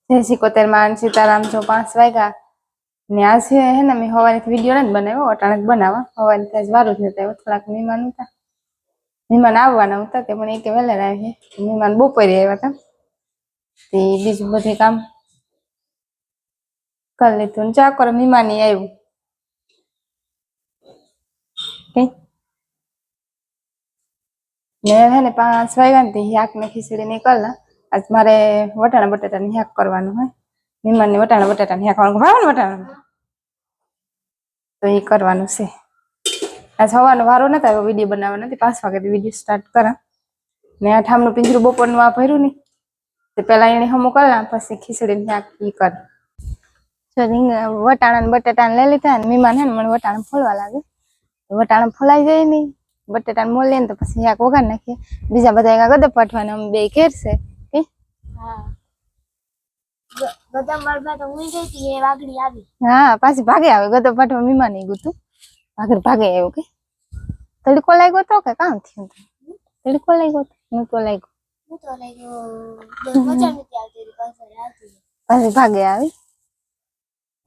जय 77 मान सीताराम जो 5 वाग्या ने आज है ना मैं हवानी वीडियो नहीं बनाव्यो अटाणे बनावा हवानी आज वारो ज नतो थोड़ा मेहमान था मेहमान आववाना था ते पण एक वेला आवे मेहमान बपोरे आव्या था ते बीजू बधे काम कर लीधुं चा कर मेहमान आव्યું के ने है ने 5 वाग्या ने याक ने खीचड़ी ने करला आज मारे वटाणा बटाटा ने याक करवानुं है मेहमान ने वटाणा बटाटा ने याक करवानुं भावे ने वटाणा तो ये करवानुं छे आज हवानो वारो नतो आव्यो विडियो बनावવાનો નથી 5 વાગે વિડિયો સ્ટાર્ટ કરા ને આ ઠામનું પિંજરું બપોરનું આ ભર્યું ની તે પહેલા એને હમો કરા પછી ખીચડી ને શાક ઈ કર તો વટાણા ને બટાટા લઈ લીધા ને મહેમાન હે ને મને વટાણા ફોલવા લાગે વટાણા ફોલાઈ જાય ની બટાટા મોલે ને તો પછી શાક વઘાર નાખીએ બીજા બધા એકા ગદપ પાઠવાના અમે બે ઘેર છે કે હા ગદપ મારબા તો ઉઈ ગઈ થી એ વાગડી આવી હા પાછી ભાગે આવે ગદપ પાઠવા મહેમાન ઈ ગુતું भागे भागे आयो के तड़को लागो तो के काम थयो तड़को लागो नु तो मजा नहीं आवती पास भागे आवी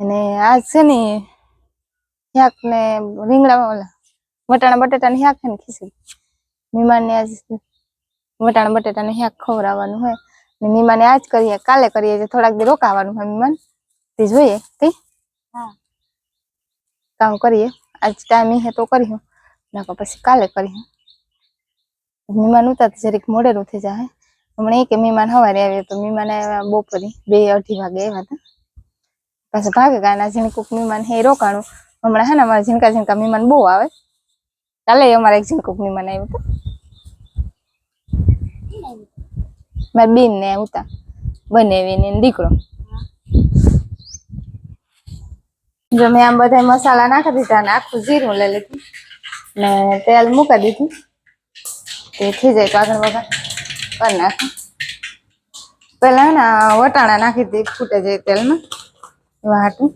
ने आज से ने याक ने રીંગણા ઓલા વટાણા બટાટા ને શાક ને ખીચડી મહેમાન ને आज વટાણા બટાટા ને શાક ખવરાવવાનું હોય ને મહેમાન આજ કરીએ કાલે કરીએ જે થોડાક દી રોકાવાનું હોય મહેમાન તે જોઈએ કે हां काम करिए आज टाइम है तो करी हूँ ना पछी काले करी हूँ मेहमान उतर जरीक मोडेरू थी जाए हमणे एक मेहमान हवारे आवे तो मेहमान आव्या बपोरे 2-2:30 वागे आव्या था पाछा भागे गाना झीणकूक मेहमान हे रोकाणो हमणे है ने अमारे झीणका झीणका मेहमान बो आवे काले अमारे एक झीणकूक मेहमान आव्यो तो मारी बेन ने उता बनेवी ने दीकरो जो मैं आम बधाय मसाला नाखी दीधा ने आखुं जीરું लई लीधुं ने तेल मूकी दीधुं ते थई जाय तो आगळ वघार कर नाखुं पहेला है ने वटाणा नाखी दे फूटे जाय तेल में एवा हाटुं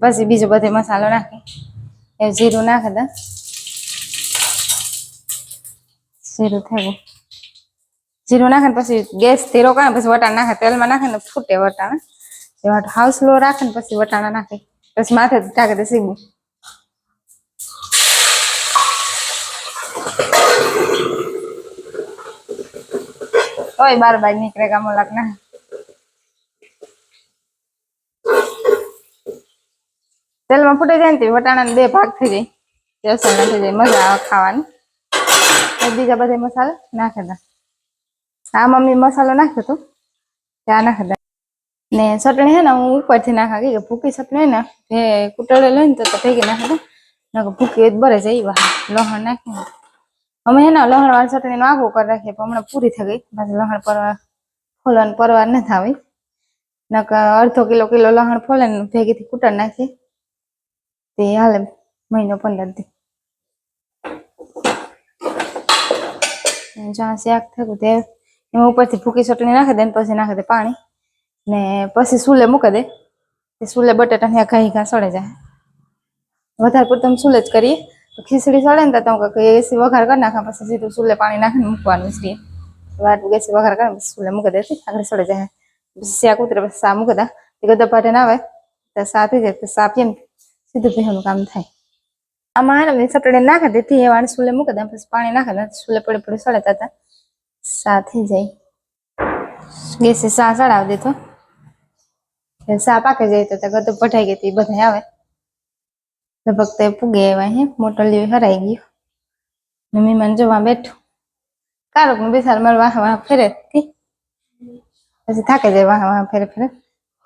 पछी बीजो बधो मसालो नाखी ए जीરું नाखी दे जीરું थई गयुं जीરું नाखीने पछी गैस थी रोकाणे पछी वटाणा नाखे तेल में नाखीने फूटे वटाणा एवा हाव स्लो राखीने पछी वटाणा नाखी पछी माथे ढाकी दे सीबू ओय बार-बार निकलेगा मोलाक ना तेल में फूटी जाए ने वटाणा ने 2 भाग थई जाय जसण थई जाय मजा आवे खावानी बीजा बधे मसाला नाखी दे आ मम्मी मसालो नाख्यो तो त्या नाखी दे ने चटणी है ना हूँ ऊपर थी नाखा के भूकी चटणी है ना ये कुटड़े लई तो भेगी नाखी दे नका भूकी बरे जाई वा लहण नाखी અમે है ना लहण वाली चटणी नो आगो कर राखीए पण हमणे पूरी थई गई पाछी लहण परवा फोलवान परवार न थावी नका अर्धो किलो लहण फोले ने भेगी थी कुटड़ नाखी ते हाले महीनो 15 दी जहाँ शाक थयुं ते एमां उपरथी भूकी चटणी नाखी दे पछी नाखी दे पाणी ने पछी चूले मूकी दे ते चूले बटाटा ने घाई घा सड़े जाए વધારે પડતું ચૂલે જ કરીએ તો ખીચડી સળે ને તો ગેસી વઘાર કરી નાખા પછી સીધું ચૂલે પાણી નાખીને મૂકવાનું છે વાત ગેસી વઘાર કરીને ચૂલે મૂકી દેતી આગળ સળે જાય શાક ઉતરે પછી સા મૂકી દા ગદા પાટે ના આવે તો સા થઈ જાય તો સા પીએ ને સીધું પીવાનું કામ થાય આમાં હે ને ચટણી નાખી દેતી એ વાળી ચૂલે મૂકી દે પછી પાણી નાખી દે ચૂલે પડે પડે સળે તા સા થઈ જાય ગેસી સા સળાવી દીધો સા પાકે જાય તો ગદો પઢાઈ ગઈ તી બધા આવે भक्ते पुगे आव्या है मोटलियो हराई गयो ने मेहमान जोवा बैठो कारोक ने बेसार मार वाह वाह फेरे थी પછી થાકે જાય વાહ વાહ ફેરે ફેરે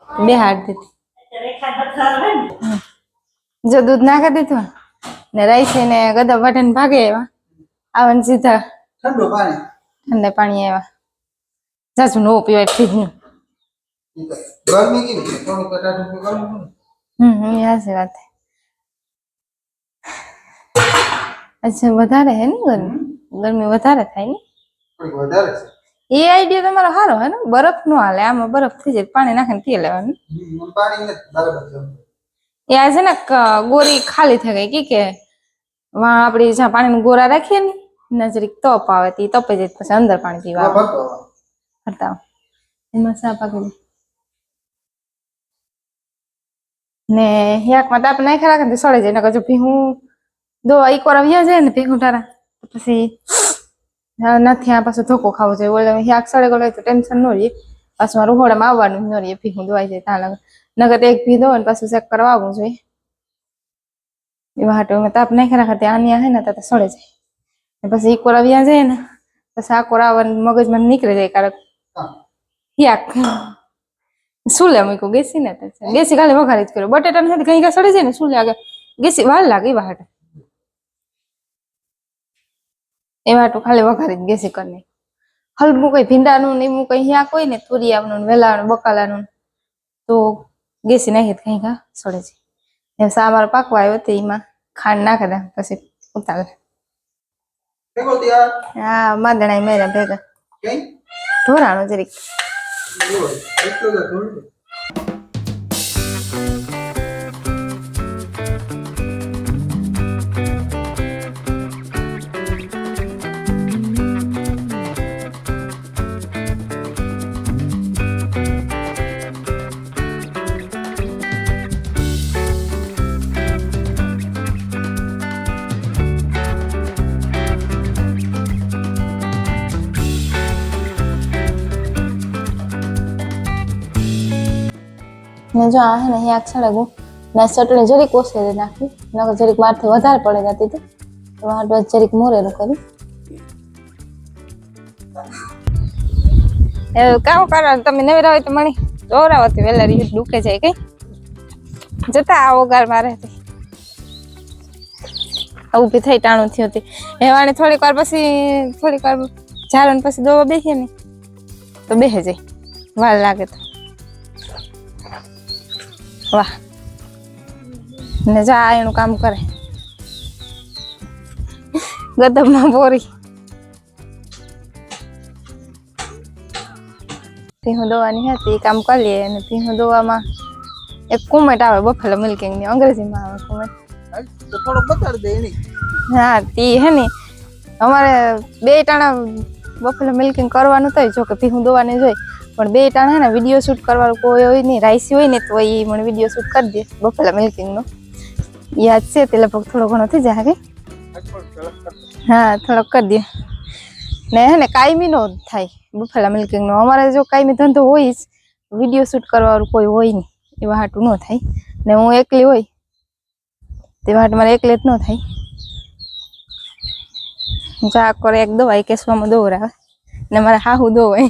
બેહાડ દીધી જો દૂધ નાખી દીધું ને રાઈસી ને ગદા વાટે ને ભાગે આવ્યા આવન સીધા ઠંડે પાણી આવ્યા જાજુ નો પીવાય ફ્રીજ નું ગરમી કેવી છે થોડું કટાટું ગરમી યાસી વાત अच्छा વધારે है नहीं गर्मी વધારે થાય ને વધારે છે એ આઈડિયા તમારો સારો હે ને બરફ નો હાલે આમાં બરફ થઈ જાય પાણી નાખીને પી લેવાનું પાણી ને બરાબર એ આ છે ને ગોરી ખાલી થઈ ગઈ કે वहां આપડી જ્યાં પાણીનો ગોરા રાખીએ ને નજરીક તપ આવે તી તપે જાય પછી અંદર પાણી પીવા ભરતા એમાં સા પાકી ને યાકમાં તાપ નાખી રાખે ને સડે જાય. નકર જો ભીહું દવા ઈ કોરા વ્યા જાય ને ભીહું તારા પછી નથી આ પાછો ધોકો ખાવો જોઈએ. ઓલે યાક સડે ગયો તો ટેન્શન ન રહે. પાછું મારું રોહોડામાં આવવાનું ન રહે. ભીહું દવાઈ જાય ત્યાં નગર એક ભી દો ને પાછું ચેક કરવા આવવું જોઈએ. એવા હાટો અમે તાપ નાખી રાખે ત્યાં આનિયા હે ને તો સડે જાય. પછી ઈ કોરા વ્યા જાય ને પછી આ કોરા મગજમાં નીકળી જાય કારણ યાક સુલે મૂક્યું ગેસી ને ગેસી ખાલી વઘારી જ કર્યો. બટેટા ને કઈ કઈ સડી જાય ને સુલે આગળ ગેસી વાર લાગે એવા હાટે એવા હાટું ખાલી વઘારી જ ગેસી કરી નાખ્યું. હલવું કઈ ભીંડાનું ને એવું કઈ યાક હોય ને તુરિયાનું વેલાનું બકાલાનું તો ગેસી નાખી કઈ કા સડે જાય. સામાર પાકવા આવ્યો તો એમાં ખાંડ નાખે દે પછી ઉતારે. હા માદણા મેરા ભેગા ઢોરાણું જરીક ને જો આ હે ને યાક સળગું ને ચટણી જરીક ઓછી નાખી નકર જરીક મારથી વધારે પડે જતી હતી તો આટલું જરીક મોરેલું કર્યું. એવું કામ કરવાનું તમે નવરા હોય તો મણી જોરાવતી વેલારી દુખે જાય કઈ જતા આવો ગાર મારે ઊભી થઈ ટાણું થયું હતી. હેવાણી થોડીક વાર પછી થોડીક વાર ઝારણ પછી દોવા બેસીએ ને તો બેસે જાય વાર લાગે તો. વાહ ને જા એનું કામ કરે ગદબમાં બોરી ભીહું દોવાની હતી કામ કરી લઈએ. અને ભીહું દોવામાં એક કુમેટ આવે બફેલો મિલ્કિંગ ની અંગ્રેજીમાં આવે કુમેટ. હા તી હે ને અમારે 2 ટાણા બફેલો મિલ્કિંગ કરવાનું થાય. જો કે ભીહું દોવાની જોઈ પણ 2 ટાણા હે ને વિડીયો શૂટ કરવાનું કોઈ હોય નહીં. રાઈસી હોય ને તો એ મને વિડીયો શૂટ કરી દે બફેલા મિલ્કિંગ નો યાદ છે તે લગભગ થોડો ઘણો થઈ જાય કે હા થોડોક કરી દે ને હે ને કાયમી નો થાય બફેલા મિલ્કિંગ નો. અમારે જો કાયમી ધંધો હોય જ વિડીયો શૂટ કરવાનું કોઈ હોય નહીં એવા હાટું ન થાય. ને હું એકલી હોય તેવા હાટું મારે એકલી જ ન થાય. જા કરે એક દવાઈ કેસવામાં દોરાવે ને મારે હાહુ દોવાય